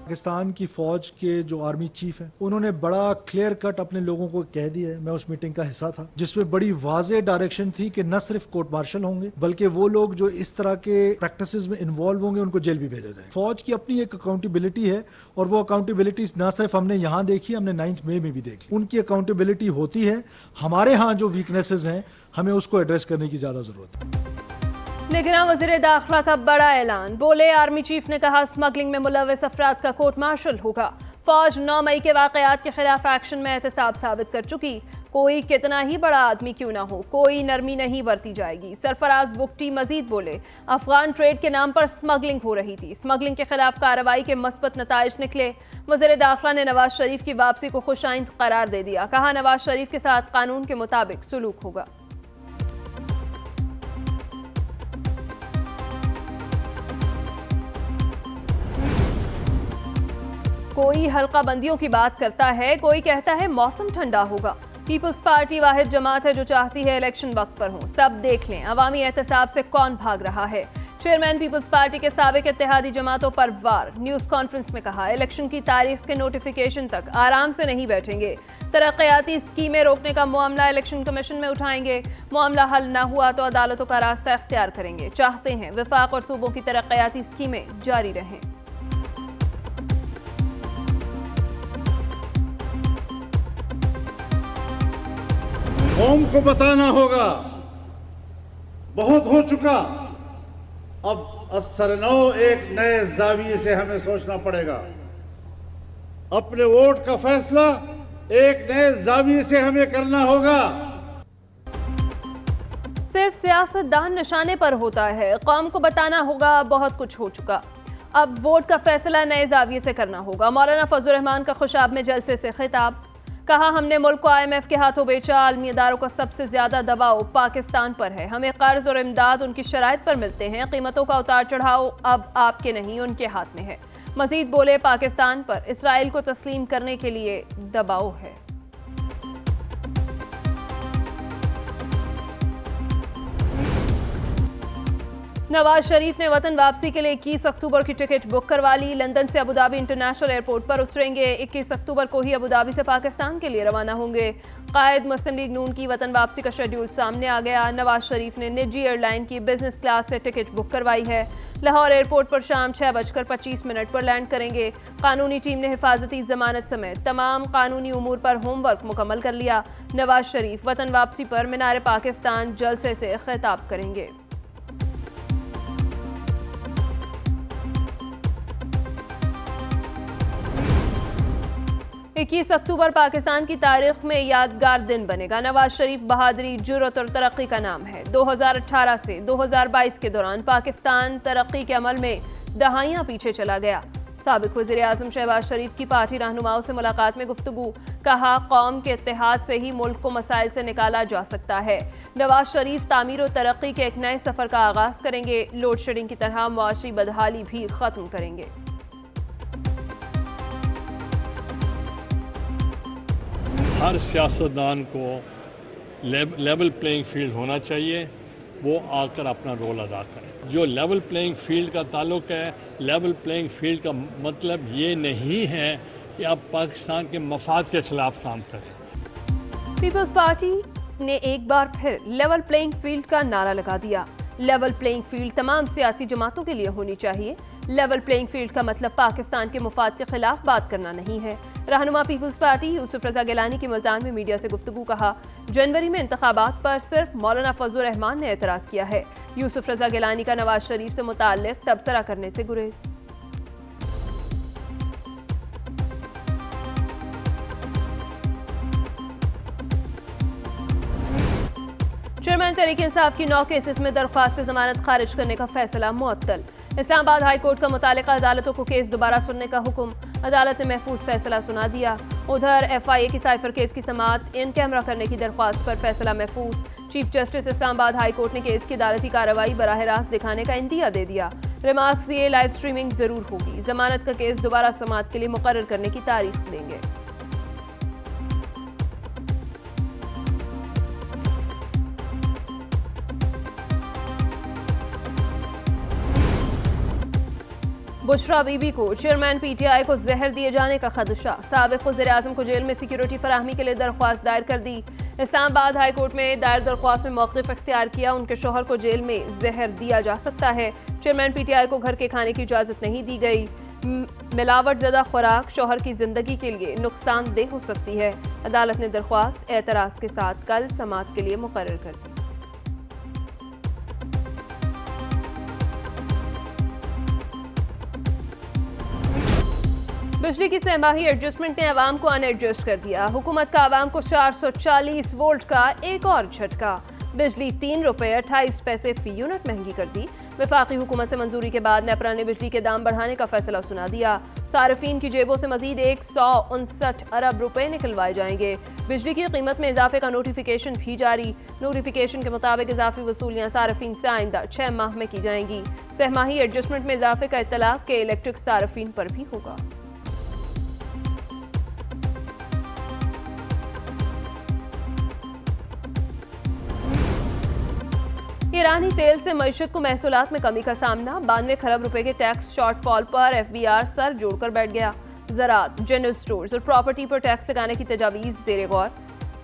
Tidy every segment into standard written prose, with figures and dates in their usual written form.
पाकिस्तान की फौज के जो आर्मी चीफ हैं उन्होंने बड़ा क्लियर कट अपने लोगों को कह दिया है। मैं उस मीटिंग का हिस्सा था जिसमें बड़ी वाज़ेह डायरेक्शन थी कि न सिर्फ कोर्ट मार्शल होंगे बल्कि वो लोग जो इस तरह के प्रैक्टिसेस में इन्वॉल्व होंगे उनको जेल भी भेजा जाए। फौज की अपनी एक अकाउंटेबिलिटी है और वो अकाउंटेबिलिटी न सिर्फ हमने यहाँ देखी, हमने 9 मई में भी देखी। उनकी अकाउंटेबिलिटी होती है। हमारे यहाँ जो वीकनेसेस हैं हमें उसको एड्रेस करने की ज्यादा जरूरत है। निगरान वज़ीर दाखिला का बड़ा ऐलान। बोले, आर्मी चीफ ने कहा स्मगलिंग में मुलव्वस अफराद का कोर्ट मार्शल होगा। फौज 9 मई के वाकयात के खिलाफ एक्शन में एहतसाब साबित कर चुकी। कोई कितना ही बड़ा आदमी क्यों ना हो, कोई नरमी नहीं बरती जाएगी। सरफराज बुगटी मजीद बोले, अफगान ट्रेड के नाम पर स्मगलिंग हो रही थी। स्मगलिंग के खिलाफ कार्रवाई के मस्बत नताइज निकले। वज़ीर दाखिला ने नवाज शरीफ की वापसी को खुशाइंद करार दे दिया। कहा, नवाज शरीफ के साथ कानून के मुताबिक सुलूक होगा। कोई हल्का बंदियों की बात करता है, कोई कहता है मौसम ठंडा होगा। पीपल्स पार्टी वाहिद जमात है जो चाहती है इलेक्शन वक्त पर हो। सब देख लें अवामी एहतसाब से कौन भाग रहा है। चेयरमैन पीपल्स पार्टी के साबिक इत्तेहादी जमातों पर वार। न्यूज कॉन्फ्रेंस में कहा, इलेक्शन की तारीख के नोटिफिकेशन तक आराम से नहीं बैठेंगे। तरक्याती स्कीमें रोकने का मामला इलेक्शन कमीशन में उठाएंगे। मामला हल न हुआ तो अदालतों का रास्ता इख्तियार करेंगे। चाहते हैं विफाक और सूबों की तरक्याती स्कीमें जारी रहें। कौम को बताना होगा बहुत हो चुका, अब असरनौ एक नए जाविये से हमें सोचना पड़ेगा। अपने वोट का फैसला एक नए जाविये से हमें करना होगा। सिर्फ सियासतदान निशाने पर होता है, कौम को बताना होगा बहुत कुछ हो चुका। अब वोट का फैसला नए जाविये से करना होगा। मौलाना फजल रहमान का खुशाब में जलसे से खिताब। कहा, हमने मुल्क को IMF के हाथों बेचा। आलमी इदारों का सबसे ज्यादा दबाव पाकिस्तान पर है। हमें कर्ज और इमदाद उनकी शराइत पर मिलते हैं। कीमतों का उतार चढ़ाव अब आपके नहीं उनके हाथ में है। मजीद बोले, पाकिस्तान पर इसराइल को तस्लीम करने के लिए दबाव है। नवाज शरीफ ने वतन वापसी के लिए 21 अक्टूबर की टिकट बुक करवा ली। लंदन से अबुधाबी इंटरनेशनल एयरपोर्ट पर उतरेंगे। 21 अक्टूबर को ही अबुधाबी से पाकिस्तान के लिए रवाना होंगे। कायद मुस्लिम लीग नून की वतन वापसी का शेड्यूल सामने आ गया। नवाज शरीफ ने निजी एयरलाइन की बिजनेस क्लास से टिकट बुक करवाई है। लाहौर एयरपोर्ट पर शाम 6:25 पर लैंड करेंगे। कानूनी टीम ने हिफाजती जमानत समेत तमाम कानूनी उमूर पर होमवर्क मुकम्मल कर लिया। नवाज शरीफ वतन वापसी पर मीनार पाकिस्तान जलसे से खिताब करेंगे। 21 अक्टूबर पाकिस्तान की तारीख में यादगार दिन बनेगा। नवाज शरीफ बहादुरी, जुर्रत और तरक्की का नाम है। 2018 से 2022 के दौरान पाकिस्तान तरक्की के अमल में दहाइयां पीछे चला गया। साबिक वज़ीर आज़म शहबाज शरीफ की पार्टी रहनुमाओं से मुलाकात में गुफ्तगू। कहा, कौम के इत्तेहाद से ही मुल्क को मसाइल से निकाला जा सकता है। नवाज शरीफ तामीर और तरक्की के एक नए सफर का आगाज करेंगे। लोड शेडिंग की तरह मुआशरी बदहाली भी खत्म करेंगे। हर सियासतदान को लेवल प्लेइंग फील्ड होना चाहिए, वो आकर अपना रोल अदा करें। जो लेवल प्लेइंग फील्ड का ताल्लुक है, लेवल प्लेइंग फील्ड का मतलब ये नहीं है कि आप पाकिस्तान के मफाद के खिलाफ काम करें। पीपल्स पार्टी ने एक बार फिर लेवल प्लेइंग फील्ड का नारा लगा दिया। लेवल प्लेइंग फील्ड तमाम सियासी जमातों के लिए होनी चाहिए। लेवल प्लेइंग फील्ड का मतलब पाकिस्तान के मुफाद के खिलाफ बात करना नहीं है। रहनुमा पीपल्स पार्टी यूसुफ रजा गिलानी की मुल्तान में मीडिया से गुफ्तगू। कहा, जनवरी में इंतखाबात पर सिर्फ मौलाना फजल रहमान ने एतराज किया है। यूसुफ रजा गिलानी का नवाज शरीफ से मुताल्लिक तबसरा करने से गुरेज। चेयरमैन तहरीक-ए-इंसाफ की 9 केसेस में दरख्वास्त से जमानत खारिज करने का फैसला मुअत्तल। इस्लामाबाद हाई कोर्ट का मुतालिका अदालतों को केस दोबारा सुनने का हुक्म। अदालत ने महफूज फैसला सुना दिया। उधर FIA की साइफर केस की समाअत इन कैमरा करने की दरख्वास्त पर फैसला महफूज। Chief justice Islamabad high court ने केस की अदालती कार्रवाई बराह रास्त दिखाने का इंदिया दे दिया। रिमार्क्स दिए, लाइव स्ट्रीमिंग जरूर होगी। जमानत का केस दोबारा समाअत के लिए मुकर्रर करने की तारीख देंगे। बुशरा बीबी को चेयरमैन पीटीआई को जहर दिए जाने का खदशा। साबिक वज़ीर-ए-आज़म को जेल में सिक्योरिटी फराहमी के लिए दरख्वास्त दायर कर दी। इस्लामाबाद हाई कोर्ट में दायर दरख्वास्त में मौक़िफ़ इख्तियार किया। उनके शोहर को जेल में जहर दिया जा सकता है। चेयरमैन पीटीआई को घर के खाने की इजाज़त नहीं दी गई। मिलावट ज़दा खुराक शोहर की जिंदगी के लिए नुकसानदेह हो सकती है। अदालत ने दरख्वास्त एतराज़ के साथ कल समाअत के लिए मुकर्रर कर दी। बिजली की सहमाही एडजस्टमेंट ने अवाम को अनएडजस्ट कर दिया। हुकूमत का अवाम को 440 वोल्ट का एक और झटका। बिजली 3 रुपये 28 पैसे फी यूनिट महंगी कर दी। वफाकी हुकूमत से मंजूरी के बाद नेपरा ने बिजली के दाम बढ़ाने का फैसला सुना दिया। सार्फिन की जेबों से मजीद 159 अरब रुपए निकलवाए जाएंगे। बिजली की कीमत में इजाफे का नोटिफिकेशन भी जारी। नोटिफिकेशन के मुताबिक इजाफी वसूलियाँ सार्फिन से आइंदा 6 माह में की जाएंगी। सहमाही एडजस्टमेंट में इजाफे का इत्तलाक के इलेक्ट्रिक सार्फिन पर भी होगा। ईरानी तेल से मईशत को महसूलात में कमी का सामना। 92 खरब रुपए के टैक्स शॉर्टफॉल पर एफबीआर सर जोड़कर बैठ गया। ज़राअत, जनरल स्टोर्स और प्रॉपर्टी पर टैक्स लगाने की तजावीज़ ज़ेरे गौर।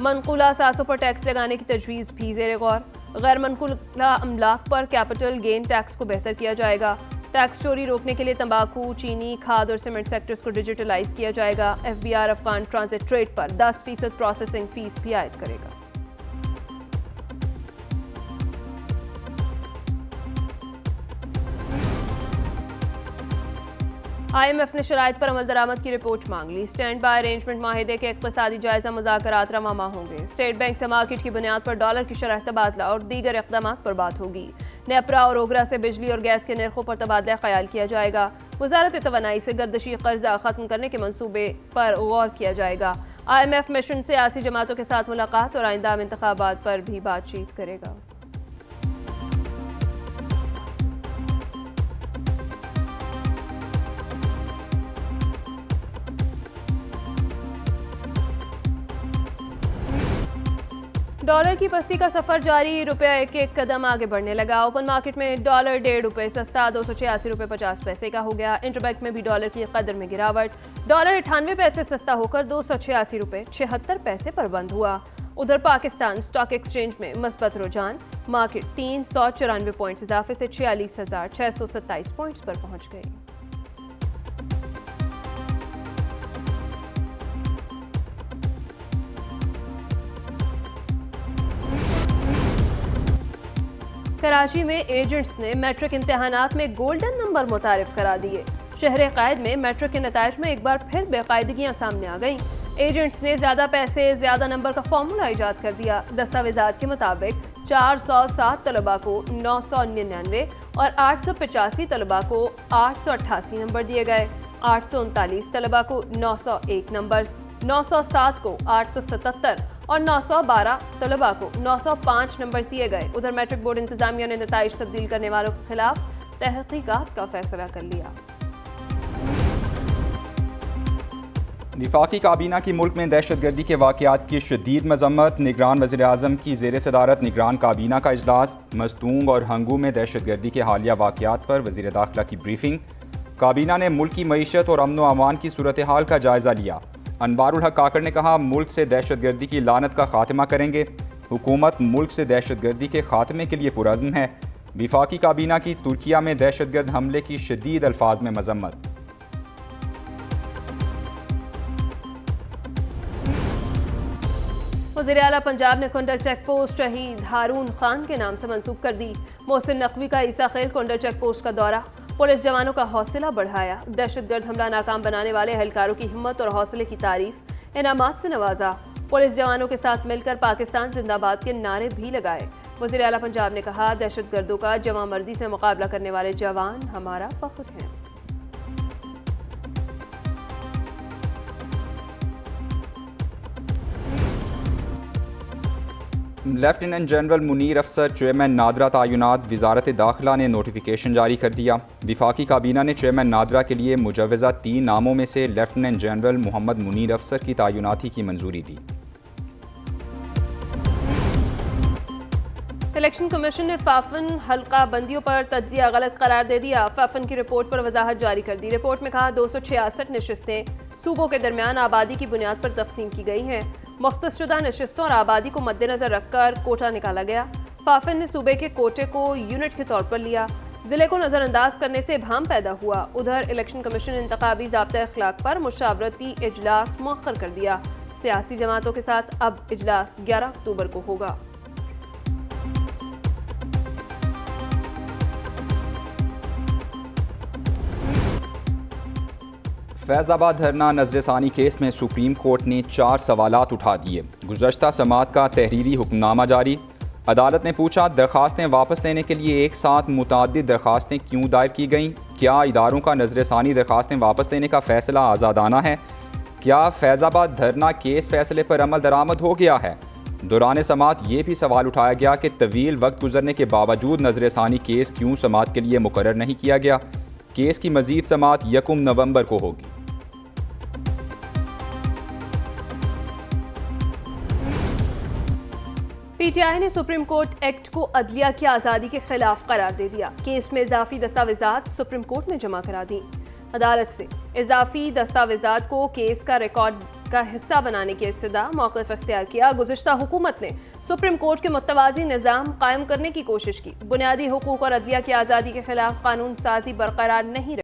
मनकूला असासों पर टैक्स लगाने की तजवीज़ भी ज़ेरे गौर। गैर मनकूला अमलाक पर कैपिटल गेन टैक्स को बेहतर किया जाएगा। टैक्स चोरी रोकने के लिए तंबाकू, चीनी, खाद और सीमेंट सेक्टर्स को डिजिटलाइज किया जाएगा। एफबीआर अफगान ट्रांजिट ट्रेड पर 10% प्रोसेसिंग फीस भी आयद करेगा। IMF ने शराइत पर अमल दरामद की रिपोर्ट मांग ली। स्टैंड बाय अरेंजमेंट माहिदे के इक़्तिसादी जायजा मुज़ाकरात रवामा होंगे। स्टेट बैंक से मार्केट की बुनियाद पर डॉलर की शरह तबादला और दीगर इक़दामात पर बात होगी। नेपरा और ओगरा से बिजली और गैस के नरखों पर तबादला ख्याल किया जाएगा। वज़ारत तवानाई से गर्दशी कर्जा ख़त्म करने के मंसूबे पर गौर किया जाएगा। IMF मिशन सियासी जमातों के साथ मुलाकात और आइंदा इंतखाबात पर भी बातचीत करेगा। डॉलर की पस्ती का सफर जारी। रुपया एक कदम आगे बढ़ने लगा। ओपन मार्केट में डॉलर 1.5 रुपये सस्ता 286 रुपये 50 पैसे का हो गया। इंटरबैंक में भी डॉलर की कदर में गिरावट। डॉलर 98 पैसे सस्ता होकर 286 रुपये 76 पैसे पर बंद हुआ। उधर पाकिस्तान स्टॉक एक्सचेंज में मस्बत रुझान। मार्केट 394 पॉइंट्स इजाफे से 46,627 पॉइंट्स पर पहुंच गई। कराची में एजेंट्स ने मैट्रिक इम्तिहानात में गोल्डन नंबर मुतारिफ करा दिए। शहर कायद में मैट्रिक के नताइज में एक बार फिर बेकायदगियां सामने आ गईं। एजेंट्स ने ज्यादा पैसे ज्यादा नंबर का फॉर्मूला ईजाद कर दिया। दस्तावेजात के मुताबिक 407 तलबा को 999 और 885 तलबा को 888 नंबर दिए गए। 839 तलबा को 901 नंबर, 907 को 877 और 912 तलबा को 905 नंबर दिए गए। उधर मैट्रिक बोर्ड इंतजामिया ने नताइज तब्दील करने वालों के खिलाफ तहकीकात का फैसला कर लिया। वफाकी काबीना की मुल्क में दहशतगर्दी के वाक़यात की शदीद मजम्मत। निगरान वज़ीर-ए-आज़म की ज़ेर सदारत निगरान काबीना का इजलास। मस्तूंग और हंगू में दहशतगर्दी के हालिया वाक़यात पर वज़ीर दाखिला की ब्रीफिंग। काबीना ने मुल्क की मईशत और अमन व अमान की सूरत हाल का जायज़ा लिया। अनवारुल हक काकड़ ने कहा, मुल्क से दहशतगर्दी की लानत का खात्मा करेंगे। हुकूमत मुल्क से दहशतगर्दी के खात्मे के लिए पुरज़्म है। वफाकी काबीना की तुर्किया में दहशतगर्द हमले की शदीद अल्फाज में मजम्मत। वज़ीर आला पंजाब ने कुंडल चेक पोस्ट शहीद हारून खान के नाम से मंसूब कर दी। मोहसिन नकवी का ईसा खैर कुंडल चेक पोस्ट का दौरा। पुलिस जवानों का हौसला बढ़ाया। दहशतगर्द हमला नाकाम बनाने वाले एहलकारों की हिम्मत और हौसले की तारीफ। इनामात से नवाजा। पुलिस जवानों के साथ मिलकर पाकिस्तान जिंदाबाद के नारे भी लगाए। वज़ीर आला पंजाब ने कहा, दहशतगर्दों का जवां मर्दी से मुकाबला करने वाले जवान हमारा फख्र हैं। लेफ्टिनेंट जनरल मुनीर अफसर चेयरमैन नादरा तायुनात। वज़ारत दाखिला ने नोटिफिकेशन जारी कर दिया। वफाकी काबीना ने चेयरमैन नादरा के लिए मुजव्वज़ा 3 नामों में से लेफ्टिनेंट जनरल मोहम्मद मुनीर अफसर की तायुनाती की मंजूरी दी। इलेक्शन कमीशन ने फाफन हल्का बंदियों पर तज्जिया गलत करार दे दिया। फाफन की रिपोर्ट पर वजाहत जारी कर दी। रिपोर्ट में कहा 266 नशिस्तें सूबों के दरमियान आबादी की बुनियाद पर तकसीम की गई हैं। मुख्तसरशुदा नशिस्तों और आबादी को मद्देनजर रखकर कोटा निकाला गया। फाफन ने सूबे के कोटे को यूनिट के तौर पर लिया। जिले को नजरअंदाज करने से इबहम पैदा हुआ। उधर इलेक्शन कमीशन ने इंतखाबी ज़ाब्ता अखलाक पर मुशावरती इजलास मुअख्खर कर दिया। सियासी जमातों के साथ अब इजलास 11 अक्टूबर को होगा। फैज़ाबाद धरना नजरसानी केस में सुप्रीम कोर्ट ने 4 सवालात उठा दिए। गुज़श्ता समात का तहरीरी हुक्मनामा जारी। अदालत ने पूछा दरख्वास्तें वापस लेने के लिए एक साथ मुताद्दिद दरख्वास्तें क्यों दायर की गईं? क्या इदारों का नजरसानी दरख्वास्तें वापस लेने का फैसला आज़ादाना है? क्या फैज़ाबाद धरना केस फैसले पर अमल दरामद हो गया है? दौरान समात ये भी सवाल उठाया गया कि तवील वक्त गुजरने के बावजूद नजरसानी केस क्यों समात के लिए मुकर्रर नहीं किया गया। केस की मजीद समात 1 नवंबर को होगी। पीटीआई ने सुप्रीम कोर्ट एक्ट को अदलिया की आज़ादी के खिलाफ करार दे दिया। केस में इजाफी दस्तावेजात सुप्रीम कोर्ट में जमा करा दी। अदालत से इजाफी दस्तावेजात को केस का रिकॉर्ड का हिस्सा बनाने की इस्तदा मौक़िफ़ इख्तियार किया। गुज़िश्ता हुकूमत ने सुप्रीम कोर्ट के मुतवाज़ी निज़ाम कायम करने की कोशिश की। बुनियादी हुकूक और अदलिया की आज़ादी के खिलाफ कानून साजी बरकरार नहीं रही।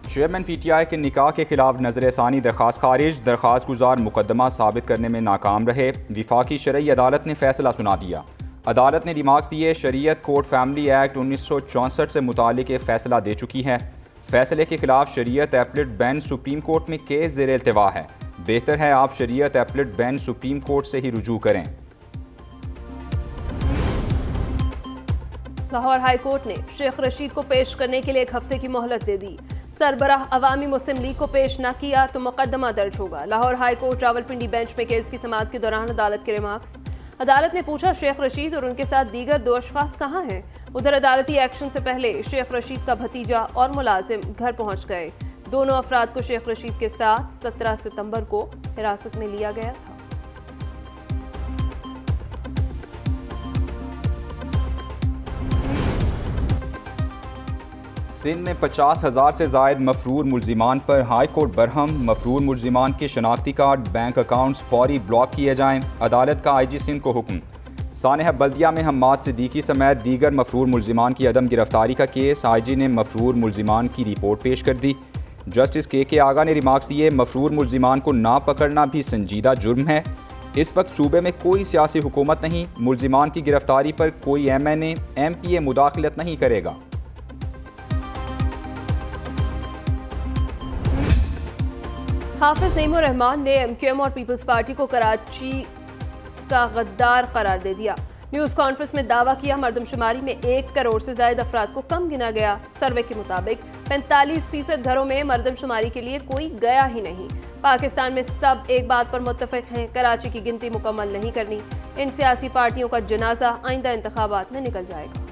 चेयरमैन पीटीआई के निकाह के खिलाफ नजरसानी दरख्वास्त खारिज। दरख्वास्त गुजार मुकदमा साबित करने में नाकाम रहे। विफाकी शरई अदालत ने फैसला सुना दिया। अदालत ने रिमार्क्स दिए शरीयत कोड फैमिली एक्ट 1964 से मुतालिक एक फैसला दे चुकी है। फैसले के खिलाफ शरीयत एपलेट बेंच सुप्रीम कोर्ट में केस ज़ेर इल्तिवा है। बेहतर है आप शरीयत एपलेट बेंच सुप्रीम कोर्ट से ही रुजू करें। लाहौर हाई कोर्ट ने शेख रशीद को पेश करने के लिए 1 हफ्ते की मोहलत दे दी। सरबराह अवामी मुस्लिम लीग को पेश न किया तो मुकदमा दर्ज होगा। Lahore high court Rawalpindi bench में केस की समाअत के दौरान अदालत के रिमार्क्स। अदालत ने पूछा शेख रशीद और उनके साथ दीगर 2 अशखास कहाँ हैं। उधर अदालती एक्शन से पहले शेख रशीद का भतीजा और मुलाजिम घर पहुंच गए। दोनों अफराद को शेख रशीद के साथ 17 सितंबर को हिरासत में लिया गया था। सिंध में 50,000 से जायद मफरूर मुलजिमान पर हाई कोर्ट बरहम। मफरूर मुलजिमान के शनाख्ती कार्ड, बैंक अकाउंट्स फौरी ब्लॉक किए जाएं। अदालत का IG सिंध को हुक्म। सानेह बल्दिया में हम्माद सिद्दीकी समेत दीगर मफरूर मुलजिमान की अदम गिरफ्तारी का केस। IG ने मफरूर मुलजिमान की रिपोर्ट पेश कर दी। जस्टिस KK आगा ने रिमार्क्स दिए मफरूर मुलजिमान को ना पकड़ना भी संजीदा जुर्म है। इस वक्त सूबे में कोई सियासी हुकूमत नहीं। मुलजिमान की गिरफ्तारी पर कोई MNA MPA मुदाखलत नहीं करेगा। हाफिज नईमुर रहमान ने MQM और पीपल्स पार्टी को कराची का गद्दार करार दे दिया। न्यूज़ कॉन्फ्रेंस में दावा किया मरदमशुमारी में 1 करोड़ से ज्यादा अफराद को कम गिना गया। सर्वे के मुताबिक 45% घरों में मरदमशुमारी के लिए कोई गया ही नहीं। पाकिस्तान में सब एक बात पर मुत्तफिक हैं, कराची की गिनती मुकम्मल नहीं करनी। इन सियासी पार्टियों का जनाजा आइंदा इंतखाबात में निकल जाएगा।